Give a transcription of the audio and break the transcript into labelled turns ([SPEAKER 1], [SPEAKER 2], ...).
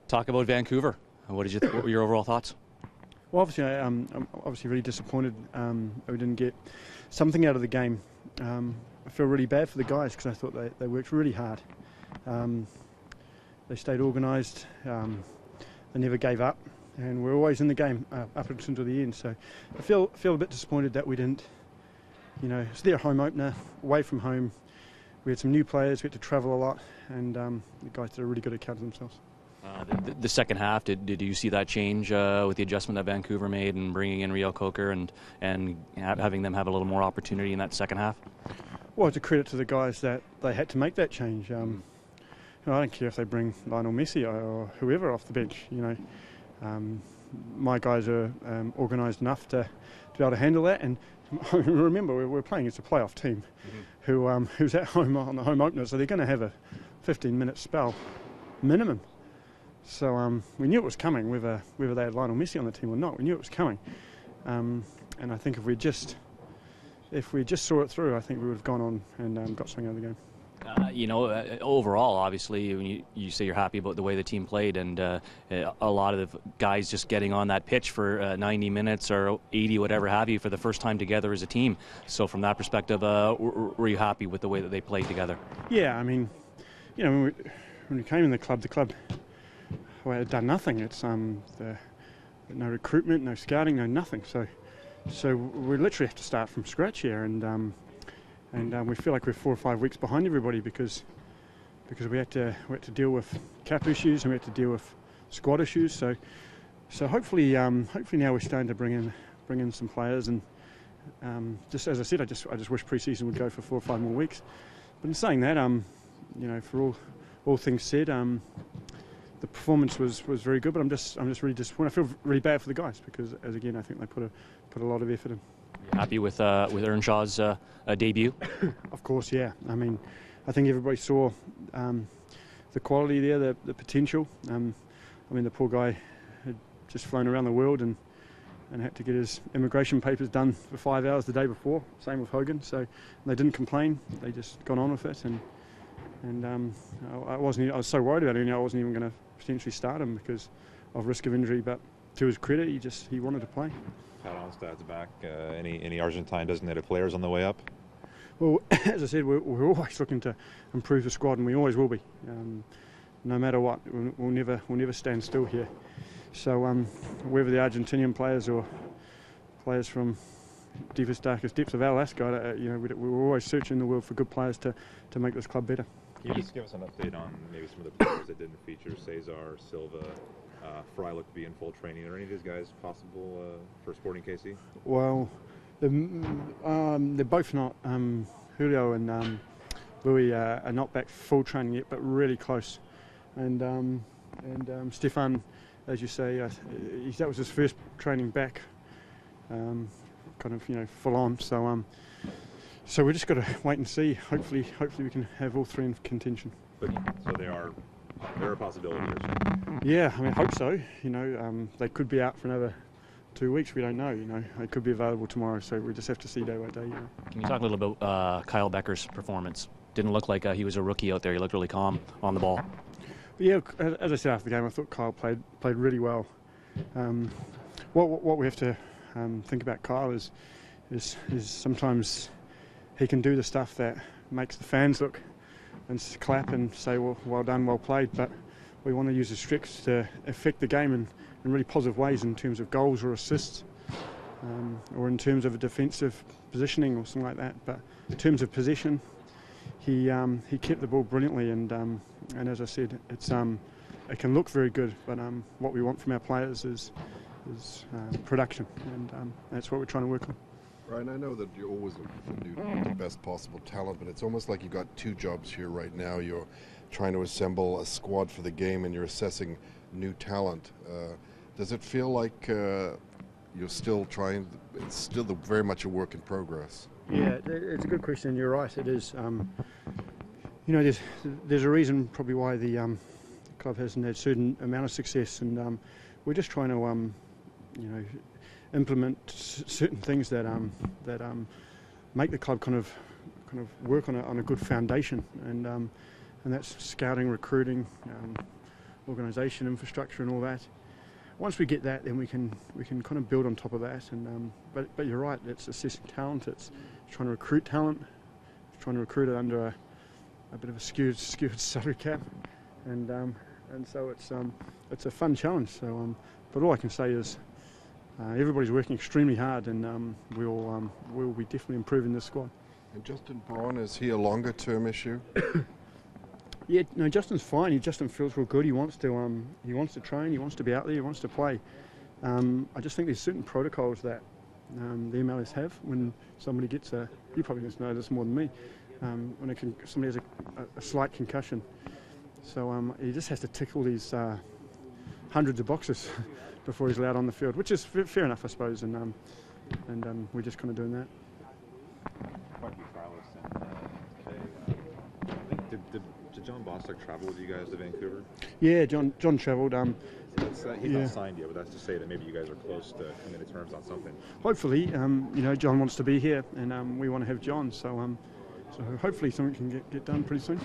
[SPEAKER 1] Talk about Vancouver. What were your overall thoughts?
[SPEAKER 2] Well, obviously, I'm obviously really disappointed that we didn't get something out of the game. I feel really bad for the guys because I thought they worked really hard. They stayed organised. They never gave up, and we're always in the game up until the end. So I feel a bit disappointed that we didn't. It's their home opener, away from home. We had some new players. We had to travel a lot, and the guys did a really good account of themselves.
[SPEAKER 1] The second half, did you see that change with the adjustment that Vancouver made and bringing in Rio Coker and having them have a little more opportunity in that second half?
[SPEAKER 2] Well, it's a credit to the guys that they had to make that change. I don't care if they bring Lionel Messi or whoever off the bench. My guys are organised enough to be able to handle that. And remember, we're playing against a playoff team who's at home on the home opener, so they're going to have a 15-minute spell minimum. So we knew it was coming, whether they had Lionel Messi on the team or not. We knew it was coming, and I think if we just saw it through, I think we would have gone on and got something out of the game.
[SPEAKER 1] Overall, obviously, when you say you're happy about the way the team played, and a lot of the guys just getting on that pitch for 90 minutes or 80, whatever have you, for the first time together as a team. So from that perspective, were you happy with the way that they played together?
[SPEAKER 2] Yeah, I mean, when we came in the club had done nothing. It's no recruitment, no scouting, no nothing. So we literally have to start from scratch here, and we feel like we're 4 or 5 weeks behind everybody because we had to deal with cap issues and we had to deal with squad issues. So hopefully now we're starting to bring in some players, and just as I said, I just wish pre-season would go for 4 or 5 more weeks. But in saying that, for all things said, the performance was very good, but I'm just really disappointed. I feel really bad for the guys because, as again, I think they put a lot of effort in.
[SPEAKER 1] Happy with Earnshaw's debut?
[SPEAKER 2] Of course, yeah. I mean, I think everybody saw the quality there, the potential. I mean, the poor guy had just flown around the world and had to get his immigration papers done for 5 hours the day before. Same with Hogan. So they didn't complain. They just got on with it. And I was so worried about him. I wasn't even going to potentially start him because of risk of injury. But to his credit, he wanted to play.
[SPEAKER 3] Pat Onstad's back. Any Argentine designated players on the way up?
[SPEAKER 2] Well, as I said, we're always looking to improve the squad, and we always will be. No matter what, we'll never stand still here. So whether the Argentinian players or players from deepest, darkest depths of Alaska, we're always searching the world for good players to make this club better.
[SPEAKER 3] Can you just give us an update on maybe some of the players that didn't feature? Cesar, Silva, Fry looked to be in full training. Are any of these guys possible for Sporting KC?
[SPEAKER 2] Well, they're both not. Julio and Louis are not back full training yet, but really close. And Stefan, as you say, that was his first training back, kind of full on. So we just got to wait and see. Hopefully we can have all three in contention.
[SPEAKER 3] So they're a possibility.
[SPEAKER 2] Yeah, I mean, I hope so. They could be out for another 2 weeks. We don't know. They could be available tomorrow. So we just have to see day by day.
[SPEAKER 1] Can you talk a little bit about Kyle Becker's performance? Didn't look like he was a rookie out there. He looked really calm on the ball.
[SPEAKER 2] Yeah, as I said after the game, I thought Kyle played really well. What we have to think about Kyle is sometimes he can do the stuff that makes the fans look and clap and say, well done, well played, but we want to use his strengths to affect the game in really positive ways in terms of goals or assists, or in terms of a defensive positioning or something like that. But in terms of possession, he kept the ball brilliantly, and as I said, it can look very good, but what we want from our players is production, and that's what we're trying to work on.
[SPEAKER 4] Ryan, I know that you're always looking for the best possible talent, but it's almost like you've got two jobs here right now. You're trying to assemble a squad for the game, and you're assessing new talent. Does it feel like you're still trying? It's still very much a work in progress.
[SPEAKER 2] Yeah, it's a good question. You're right. It is. There's a reason probably why the club hasn't had a certain amount of success, and we're just trying to implement certain things that make the club kind of work on a good foundation, and that's scouting, recruiting, organisation, infrastructure, and all that. Once we get that, then we can kind of build on top of that. And but you're right, it's assessing talent. It's trying to recruit talent. It's trying to recruit it under a bit of a skewed salary cap, and so it's a fun challenge. So, but all I can say is everybody's working extremely hard, and we'll be definitely improving this squad.
[SPEAKER 4] And Justin Braun, is he a longer term issue?
[SPEAKER 2] Yeah, no, Justin's fine. Justin feels real good. He wants to train. He wants to be out there. He wants to play. I just think there's certain protocols that the MLS have when somebody gets a. You probably just know this more than me. When somebody has a slight concussion, so he just has to tick all these hundreds of boxes before he's allowed on the field, which is fair enough, I suppose. And we're just kind of doing that.
[SPEAKER 3] Quite a few trialists today. Did John Bostock travel with you guys to Vancouver?
[SPEAKER 2] Yeah, John travelled.
[SPEAKER 3] He's not signed yet, but that's to say that maybe you guys are close to coming to terms on something.
[SPEAKER 2] Hopefully, John wants to be here, and we want to have John. So hopefully something can get done pretty soon.